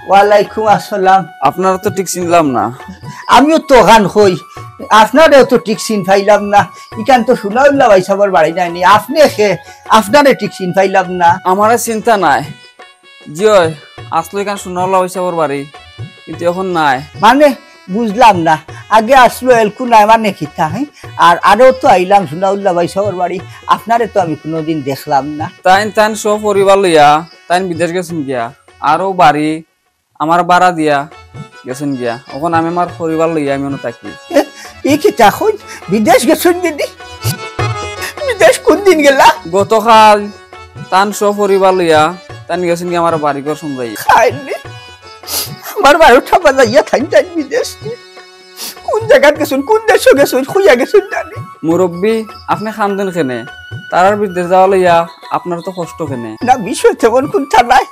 ওয়ালাইকুম আসসালাম আপনারা তো ঠিক চিনলাম না। আমিও তো গান হই আপনারেও তো ঠিক চিন পাইলাম না ইখান তো সুনাউল্লাহ ভাই সাহেবের বাড়ি নাইনি আপনি আপনারে ঠিক চিন পাইলাম না আমার চিন্তা নাই জিয় আসলো এখানে সুনাউল্লাহ হিসাবর বাড়ি কিন্তু এখন নাই মানে বুঝলাম না আগে আসলো এলকু নাই মানে খিতা হ্যাঁ আর আরো তো আইলাম সুনাউল্লাহ ভাই সাহেবের বাড়ি আপনারে তো আমি কোনোদিন দেখলাম না তাইন সব পরিবার লইয়া তাইন বিদেশ গেছেন গিয়া আরো বাড়ি আমার ভাড়া দিয়া গেছেন গিয়া এখন আমি আমার পরিবার লইয়া আমি থাকি এই খিতা হই বিদেশ গেছেন দিদি বিদেশ কোন দিন গেলা গতকাল তান সব পরিবার লইয়া তান গেছেন গিয়া আমার বাড়ি ঘর সমঝাই খাইলে আমার বারোটা বাজাইয়া খাইন তাই বিদেশ কোন জায়গায় গেছেন কোন দেশে গেছেন খুঁজা গেছেন জানি মুরব্বী আপনি খান্দন কেনে তারার বিদেশ যাওয়া লইয়া আপনার তো কষ্ট কেনে না বিষয় তেমন কোনটা নাই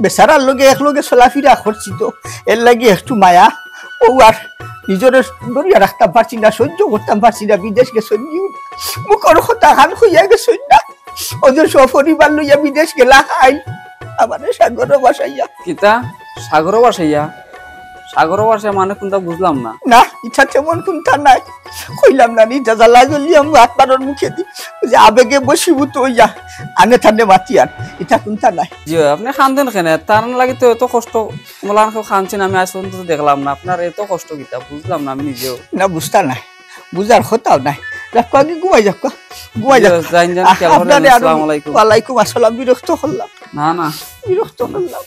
বেচারার লগে একলগে চলাফিরা করছি তো এর লাগি একটু মায়া ও আর নিজের দরিয়া রাখতাম পারছি না সহ্য করতাম পারছি না বিদেশ গেছেন মুখর কথা খান খুঁজা গেছেন না ওদের সপরিবার লইয়া বিদেশ গেলা খাই আমার সাগর বাসাইয়া কিতা সাগর বাসাইয়া সাগর বাসায় মানে কোনটা বুঝলাম না না ইচ্ছা তেমন কোনটা নাই কইলাম না নিটা জ্বালা জ্বলি আমি হাত পাড়ার মুখে দি যে আবেগে বসিব তো ইয়া আনে থানে মাতি আর ইটা কোনটা নাই জি আপনি খানতেন কেনে তার লাগি তো এত কষ্ট মোলান খানছেন আমি আজ পর্যন্ত দেখলাম না আপনার এত কষ্ট কিতা বুঝলাম না আমি নিজেও না বুঝতা নাই বুঝার কথাও নাই রাখো আগে ঘুমাই যাক ঘুমাই যাক জান জান আসসালামু আলাইকুম ওয়ালাইকুম আসসালাম বিরক্ত হলাম না না বিরক্ত হলাম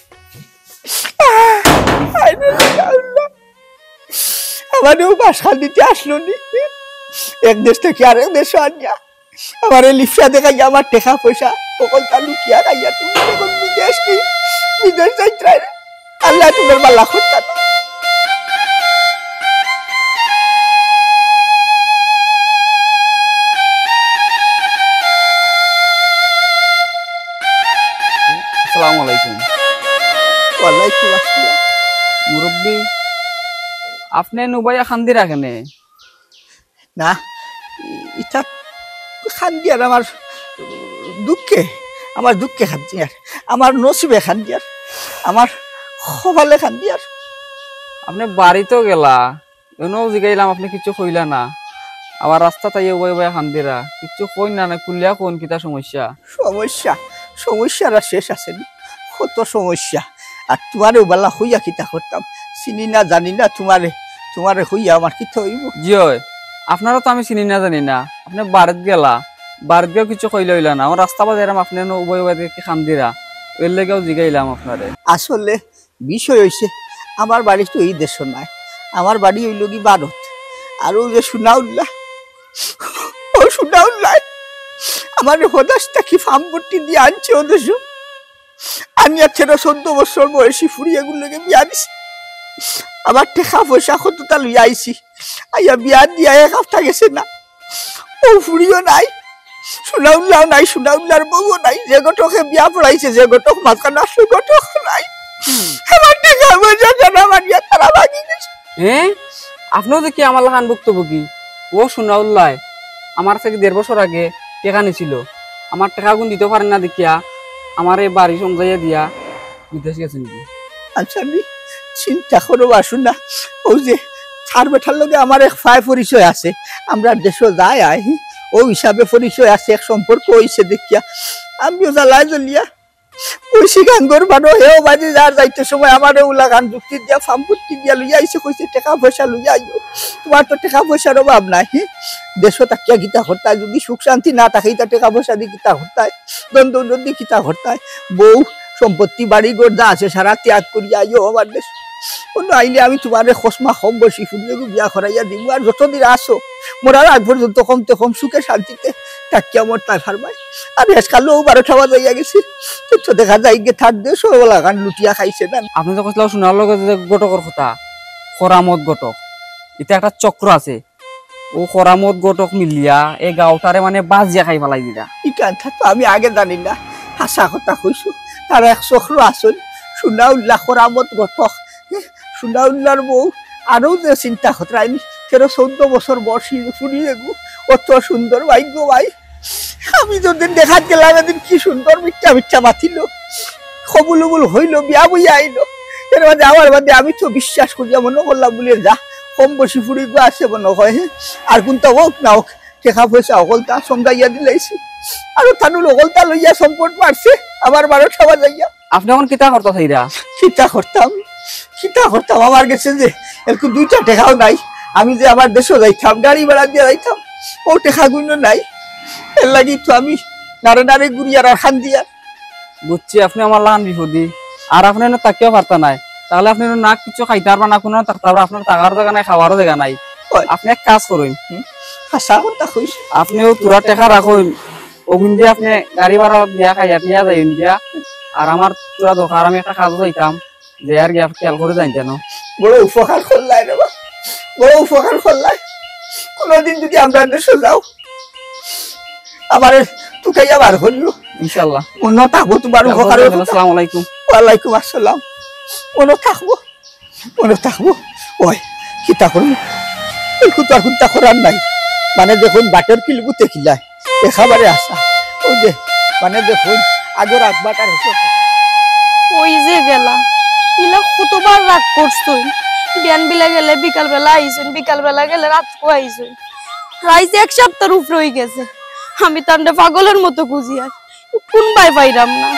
আমারও বাসা দিতে আসলো নি এক দেশ থেকে আরেক দেশে আনিয়া আমার লিফা দেখাই আমার টাকা পয়সা সকল চালু কিয়া খাইয়া তুমি এখন বিদেশ কি বিদেশ যাইতে আল্লাহ তোমার বালা করতা আসসালামু আলাইকুম ওয়ালাইকুম আসসালাম মুরব্বী আপনি নুবাইয়া খান্দি রাখেনে না এটা খান্দি আর আমার দুঃখে খান্দি আর আমার নসিবে খান্দি আর আমার খবালে খান্দি আর আপনি বাড়িতেও গেলা এনেও জিগাইলাম আপনি কিছু কইলা না আবার রাস্তা তাই উবাই খান্দিরা কিছু কই না না কুলিয়া কোন কিতা সমস্যা সমস্যার আর শেষ আছে কত সমস্যা আর তোমারেও বালা হইয়া কিতা করতাম চিনি না জানি না তোমারে হইয়া আমার কিতা হইব জিয় আপনারও তো আমি চিনি না জানি না আপনি বাড়িত গেলা বাড়িত গিয়েও কিছু কইলে হইলা না আমার রাস্তা বাজাইলাম আপনি উবাই কি খান্দিরা এর লেগেও জিগাইলাম আপনারে আসলে বিষয় হইছে আমার বাড়ি তো এই দেশ নাই আমার বাড়ি হইল কি ভারত আর ও যে সুনাউল্লাহ আমার হদাসটা কি ফার্মপট্টি দিয়ে আনছে ও দেশ আনিয়া 13-14 বছর বয়সী ফুরিয়াগুলোকে বিয়া দিছি আমার টেকা পয়সা কতটা লইয়া আইছি আইয়া বিয়া দিয়া এক হপ্তাহ গেছে না ও ফুরিও নাই সুনাউল্লাহ নাই সুনাউল্লাহর বউও নাই যে গটকে বিয়া পড়াইছে যে গটক মাঝখানে আসলে গটক নাই আমার টেকা পয়সা জানা মারিয়া তারা ভাগি গেছে আপনিও দেখি আমার লাহান বক্তব্য কি ও সুনাউল্লাহ আমার থেকে 1.5 বছর আগে টেকা নিছিল আমার টাকা গুণ দিতে পারেন না দেখিয়া আমার এই বাড়ি সমঝাইয়া দিয়া বিদেশ গেছেন কি আচ্ছা আমি চিন্তা করো আসুন না ও যে আর বেটার লগে আমার এক ফাই পরিচয় আছে আমরা দেশও যাই আই ও হিসাবে পরিচয় আছে এক সম্পর্ক হইছে দেখিয়া আমিও জ্বালাই জ্বলিয়া ঐশী গাঙ্গর মানুষ হেও বাজে যার যাইতে সময় আমার ওলা গান যুক্তি দিয়া ফাম্পুটি দিয়া লইয়া আইসে কইছে টাকা পয়সা লইয়া আইও তোমার তো টাকা পয়সার অভাব নাই দেশও তাকিয়া গীতা হরতায় যদি সুখ শান্তি না থাকে তা টাকা পয়সা দিয়ে গীতা হরতায় দ্বন্দ্ব যদি গীতা হরতায় বউ সম্পত্তি বাড়ি ঘর যা আছে সারা ত্যাগ করিয়া আইও আমার দেশ অন্য আইলে আমি তোমার খসমা কম বসি ফুলিয়ে বিয়া করাইয়া দিব আর যতদিন আসো মোরার আগ পর্যন্ত কমতে কম সুখে শান্তিতে তাকিয়া মোর তাই ফারমাই আর আজকালও 12টা বাজাইয়া গেছি তো দেখা যায় গে থাক দেশ ওলা গান লুটিয়া খাইছে না আপনি তো কইলাও শোনার লগে যে গটকর কথা খরামত গটক এটা একটা চক্র আছে ও খরামত গটক মিলিয়া এই গাঁওটারে মানে বাজিয়া খাই ফেলাই দিলা ই কান্থা তো আমি আগে জানি না হাসা কথা কইছো তার এক চক্র আসল সুনাউল্লাহ খরামত গটক সুনাউল্লাহর বউ আরো যে চিন্তা খতরাইনি 13-14 বছর বয়সী ফুরিয়ে গো অত সুন্দর ভাগ্য ভাই আমি যদিন দেখাত গেলাম এদিন কি সুন্দর মিথ্যা মিথ্যা মাতিল কবুলুবুল হইল বিয়া বইয়া আইলো এর মাঝে আমার বাদে আমি তো বিশ্বাস করিয়া মনে করলাম বলে যা কম বসি ফুরি গো আসে মনে হয় আর কোনটা হোক না হোক টাকা পয়সা অকলতা সমঝাইয়া দিলাইছি আর থানুল অকলতা লইয়া সম্পদ মারছে আবার 12টা বাজাইয়া আপনি এখন কিতা করতে থাইরা চিন্তা করতাম আমার গেছে যে এরকম 2টা টাকাও নাই আমি যে আমার দেশও যাইতাম গাড়ি ভাড়া দিয়ে যাইতাম ও টাকা গুলো নাই এর লাগি তো আমি নারে নারে গুড়িয়ার আর খান দিয়া বুঝছি আপনি আমার লাগান বিপদি আর আপনি তাকেও পারতা নাই তাহলে আপনি না কিছু খাইতে পারবা না কোনো তারপর আপনার টাকার জায়গা নাই খাওয়ারও জায়গা নাই আপনি এক কাজ করুন হাসা কথা কইস আপনিও তোরা টাকা রাখুন ওগুন দিয়ে আপনি গাড়ি ভাড়া দিয়া খাইয়া দিয়া যাইন দিয়া আর আমার তোরা দরকার আমি একটা কাজ যাইতাম যে আর গিয়ে খেয়াল করে যাই কেন বড় উপকার করলাই রে বড় উপকার করলাই কোনদিন যদি আমরা দেশে যাও আমার তুকাইয়া বার করিও ইনশাআল্লাহ মনে থাকবো তোমার উপকার আসসালামু আলাইকুম ওয়ালাইকুম আসসালাম মনে থাকবো ওই কিতা করবো কুতার কুত্তা করার নাই মানে দেখুন বাটের কিলবুতে খিলায় এখাবারে আসা ওই যে মানে দেখুন আগর আগবাটার হেসে ওই যে গেলা ইলা কতবার রাগ করছই বিয়ান বিলা গেলে বিকাল বেলা আইছুন বিকাল বেলা গেলে রাত কো আইছুন রাইছে এক সপ্তাহ উপরে হয়ে গেছে আমি তান্ডে পাগলের মতো খুঁজি আর কোন বাই পাইরাম না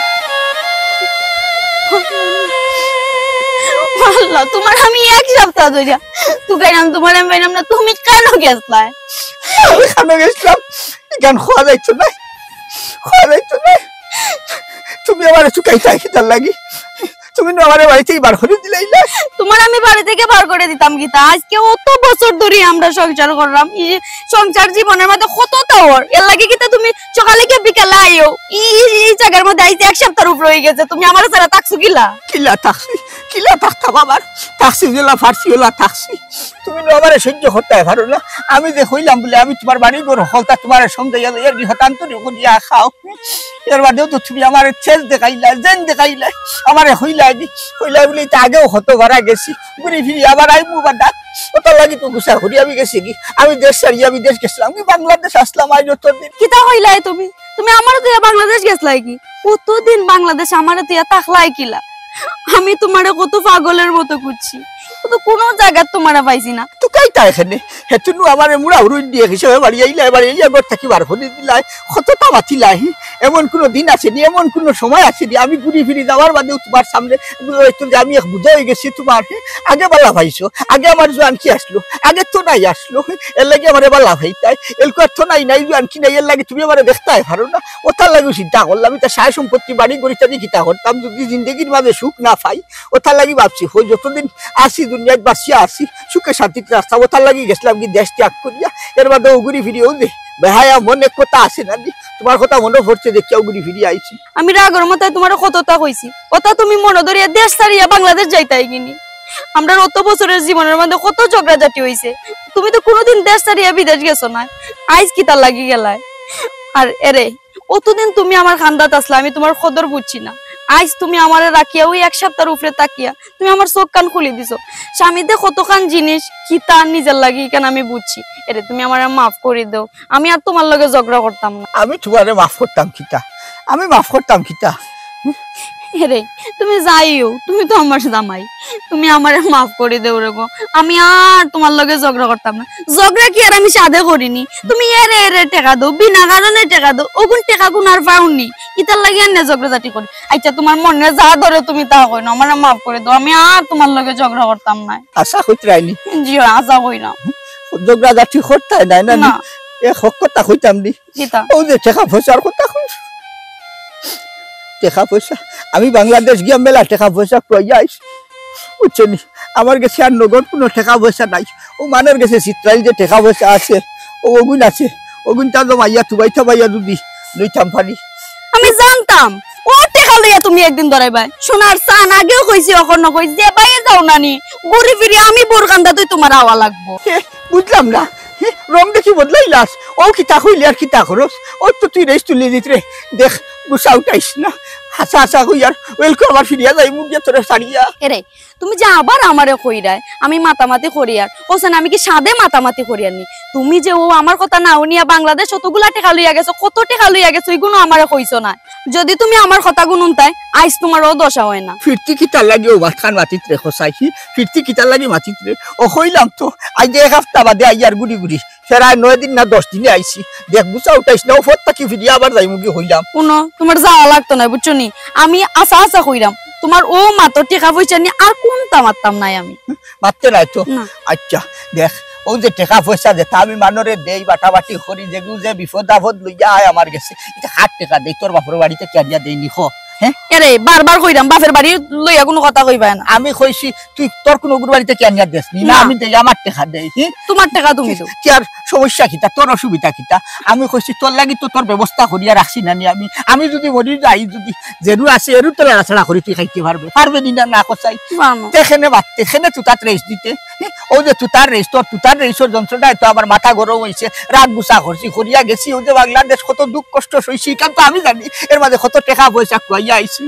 আল্লাহ তোমার আমি এক সপ্তাহ ধরিয়া তুকাইরাম তোমার আমি পাইরাম না তুমি কেন গেছলাই আমি কেন গেছিলাম গান খাওয়া যাইতো না তুমি আমার চুকাইতে কিতার লাগি তুমি আমার বাড়িতেই বার করে দিলাই না তোমার আমি বাড়ি থেকে বার করে দিতাম গীতা আজকে অত বছর ধরে আমরা সংসার করলাম সংসার জীবনের মধ্যে কত টাওয়ার এর লাগে গীতা তুমি সকালে গিয়ে বিকালে আইও এই জায়গার মধ্যে আইতে এক সপ্তাহ উপরে হয়ে গেছে তুমি আমার সারা থাকছো কিলা থাকতাম আবার থাকছি জেলা ফার্সি ওলা থাকছি তুমি আমার সহ্য করতে পারো না আমি যে হইলাম বলে আমি তোমার বাড়ি ঘর হলতা তোমার সমঝাইয়া এর হতান্তরি করিয়া খাও এর বাদেও তো তুমি আমার ছেল দেখাইলা জেন দেখাইলা আমার হইলাই বলে আগেও হতো ভাড়া গেছি ঘুরে ফিরি আবার আইবো বা ডাক ওটা লাগি তো গুছা ঘুরি আমি গেছি কি আমি দেশ ছাড়ি আমি দেশ গেছিলাম কি বাংলাদেশ আসলাম আজ দিন কিতা হইলাই তুমি আমার তুই বাংলাদেশ গেছলাই কি কতদিন বাংলাদেশ আমার তুই তাকলাই কিলা আমি তোমারে কত পাগলের মতো করছি তো কোন জায়গা তোমারে পাইছি না তো কাইতা এখানে হেতুনু আমারে মুড়া উড়ুই দিয়ে হিসেবে বাড়ি আইলা ঘর থাকি বার করে দিলাই কতটা মাতিলাই এমন কোন দিন আসেনি এমন কোন সময় আসেনি আমি ঘুরি ফিরি যাওয়ার বাদেও তোমার সামনে আমি এক বুঝা হয়ে গেছি তোমার আগে বালা ভাইছো আগে আমার জোয়ান কি আসলো আগে তো নাই আসলো এর লাগে আমার বালা ভাই তাই এলকো তো নাই জোয়ান কি নাই এর লাগে তুমি আমার দেখতে পারো না ওটার লাগে চিন্তা করলাম আমি তা সায় সম্পত্তি বাড়ি গড়িটা দিয়ে কিতা করতাম যদি জিন্দগির মাঝে সুখ না পাই ওটার লাগি ভাবছি হই যতদিন আসি দুনিয়ায় বাসিয়া আসি সুখে শান্তিতে রাস্তা ওটার লাগি গেছিলাম কি দেশ ত্যাগ করিয়া এর বাদে ঘুরি ফিরিও দে বেহায়া মনে কথা আসে না তোমার কথা মনে পড়ছে যে কেউ ঘুরি ফিরিয়ে আইছি আমি রাগর মতায় তোমার কতটা কইছি কথা তুমি মনে ধরিয়া দেশ ছাড়িয়া বাংলাদেশ যাইতাই কিনি আমরা অত বছরের জীবনের মধ্যে কত ঝগড়াঝাটি হইছে তুমি তো কোনোদিন দেশ ছাড়িয়া বিদেশ গেছো না আইজ কি তার লাগি গেলায় আর এরে অতদিন তুমি আমার খান্দাত আসলা আমি তোমার কদর বুঝছি না আইজ তুমি আমারে রাখিয়া ওই এক সপ্তাহের উপরে তাকিয়া তুমি আমার চোখ কান খুলে দিছো স্বামীতে কতখান জিনিস কি তা নিজের লাগি কেন আমি বুঝছি এরে তুমি আমার মাফ করে দাও আমি আর তোমার লগে ঝগড়া করতাম না আমি তোমারে মাফ করতাম কিতা রে তুমি যাইও, তুমি তো আমার জামাই, তুমি আমারে মাফ করে দেও রে গো। আমি আর তোমার লগে ঝগড়া করতাম না। ঝগড়া কি আর আমি সাধে করিনি? তুমি এরে এরে টাকা দাও, বিনা কারণে টাকা দাও, ওগুন টাকা গুন আর পাওনি, ইতার লাগে এনে ঝগড়া জাতি করি। আচ্ছা তোমার মনে যা ধরে তুমি তা কই না, আমারে মাফ করে দাও, আমি আর তোমার লগে ঝগড়া করতাম না। আশা হইতরাইনি জিও আশা কই না। ঝগড়া জাতি করতে নাই না না এ হক কথা কইতাম নি। কিতা ও যে টাকা পয়সার কথা কই, টাকা পয়সা আমি বাংলাদেশ গিয়া মেলা টাকা পয়সা কইয়া আইছি, বুঝছনি? আমার কাছে আর নগদ কোনো টাকা পয়সা নাই। ও মানের কাছে চিত্রাইল যে টাকা পয়সা আছে, ও ওগুন আছে, ওগুনটা জমাইয়া তুবাই থাবাইয়া যদি লইতাম পারি। আমি জানতাম ও টাকা লইয়া তুমি একদিন ধরাইবাই। সোনার সান আগেও কইছি, অখন কই যে বাইরে যাও নানি, ঘুরে ফিরে আমি বোরকান্দা তুই তোমার আওয়া লাগবো। বুঝলাম না, রং দেখি বদলাইলাস। ও কিতা হইলে আর কিতা খরচ? ও তো তুই রেস তুলে দিত রে, দেখ গুসা উঠাইস না, হাসা হাসা হই আর ওয়েলকাম আবার ফিরিয়া যাই মুখ দিয়ে তোরে সারিয়া। এরে তুমি যে আবার আমারে কইরায় আমি মাতামাতি করি আর ওসেন আমি কি সাদে মাতামাতি করি আনি? তুমি যে ও আমার কথা না উনিয়া বাংলাদেশ অতগুলা টাকা লইয়া গেছো, কত টাকা লইয়া গেছো, এগুলো আমারে কইছো না। যদি তুমি আমার কথা গুনুন তাই আইস তোমার ও দশা হয় না। ফিরতি কিতার লাগি ও ভাত খান মাতিত রে খসাইছি, ফিরতি কিতার লাগি মাতিত রে। ও কইলাম তো আজ এক হপ্তাহ বাদে আইয়ার গুড়ি গুড়ি, ফেরায় 9 দিন না 10 দিনে আইছি। দেখ গুসা উঠাইস না, ও ফত কি ফিরিয়া আবার যাই মুখে হইলাম। শুনো তোমার যাওয়া লাগতো না, বুঝছো নি? আমি আশা আশা কইরাম তোমার ও মাত্র টাকা পয়সা নিয়ে আর কোনটা মারতাম নাই আমি। মারতে নাই তো? না। আচ্ছা দেখ ও যে টাকা পয়সা যেটা আমি মানরে দেই বাটাবাটি করি, যেগুলো যে বিপদ আপদ লইয়া আয় আমার কাছে, এটা 8 টাকা দেই, তোর বাপের বাড়িতে কেনিয়া দেই নি। হ্যাঁ এরে বারবার কইরাম বাপের বাড়ি লইয়া কোনো কথা কইবা না। আমি কইছি তুই তোর কোন গুরু বাড়িতে কেনিয়া দেস নি না, আমি দেই আমার টাকা দেই। তোমার টাকা তুমি দাও। কি আর সমস্যা কিতা, তোর অসুবিধা কিতা? আমি কইছি তোর লাগি তো তোর ব্যবস্থা করিয়া রাখছি না নি আমি। আমি যদি মরি যাই, যদি যেরু আছে এরু তোর আছড়া করি তুই খাইতে পারবে নি? না কসাই তেখানে বাড়তে সেখানে তুতাত রেস দিতে। ও যে তুতার রেস, তোর তুতার রেসর যন্ত্রটা তো আমার মাথা গরম হয়েছে, রাত গুসা করছি, করিয়া গেছি। ও যে বাংলাদেশ কত দুঃখ কষ্ট সইছি কিন্তু আমি জানি, এর মাঝে কত টাকা পয়সা খুয়াইয়া আইছি,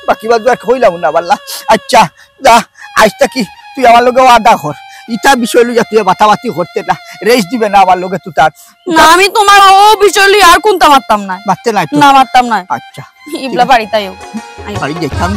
বাকি বাজু আর কইলাম না বাল্লা। আচ্ছা যা আজটা কি তুই আমার লগে আদা কর, ইটা বিষয় লইয়া তুই মাথামাতি করতে না, রেস দিবে না আমার লগে তুতার না। আমি তোমার ও বিষয় লইয়া আর কোনটা মারতাম না। মারতে নাই না মারতাম না। আচ্ছা ইবলা বাড়ি তাইও বাড়ি দেখতাম।